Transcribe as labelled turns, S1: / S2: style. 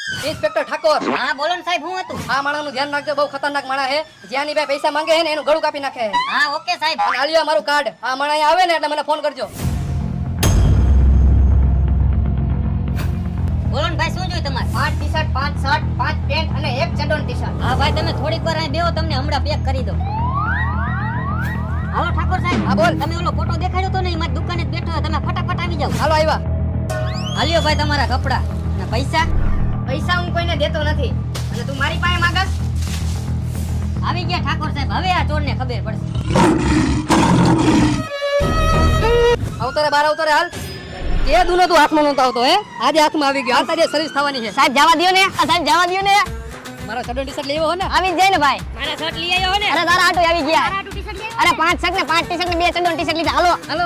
S1: Inspector Thakor,
S2: હા બોલો ને સાહેબ, હું હતું?
S1: આ માણસનું ધ્યાન રાખજો, બહુ ખતરનાક માણસ છે. જ્યાંની ભાઈ પૈસા માંગે છે ને એનું ગળું કાપી નાખે છે.
S2: હા ઓકે સાહેબ.
S1: અને આલ્યો મારું કાર્ડ. આ માણસ અહીંયા આવે ને એટલે મને ફોન કરજો.
S2: બોલો ને ભાઈ, શું જોઈએ તમારે?
S1: 5 ટી-શર્ટ, 5 શર્ટ, 5 પેન્ટ અને 1 ચડ્ડોની ટી-શર્ટ.
S2: હા ભાઈ, તમે થોડીક વાર અહીં બેહો, તમને હમણાં પેક કરી દઉં. હાલો ઠાકોર સાહેબ.
S1: હા બોલ.
S2: તમે ઓલો ફોટો દેખાડ્યો તો ને, એ મારી દુકાને જ બેઠો હતો. તમે ફટાફટ આવી જાઓ.
S1: હાલો આવ્યા.
S2: હાલ્યો ભાઈ તમારા કપડા અને પૈસા.
S1: પૈસા હું કોઈને દેતો નથી અને તું મારી પાસે માંગસ.
S2: આવી ગયા ઠાકોર સાહેબ, હવે આ ચોરને ખબર પડશે.
S1: અવતરે બાર અવતરે હાલ. એ દુનો તું હાથમાં નહોતો આવતો હે, આજે હાથમાં આવી ગયો. આ તારી સર્વિસ થવાની છે.
S2: સાહેબ જવા દો ને, સાહેબ જવા દો ને.
S1: મારો ચડ્ડો ટી-શર્ટ લેવો હો ને?
S2: આવી જ જાય ને ભાઈ.
S1: મારા શર્ટ લઈ આવ્યો હો ને?
S2: અરે તારા આટો આવી ગયા. અરે 5 શર્ટ ને 5 ટી-શર્ટ ને 2 ચડ્ડો ટી-શર્ટ લીધા. હાલો
S1: હાલો.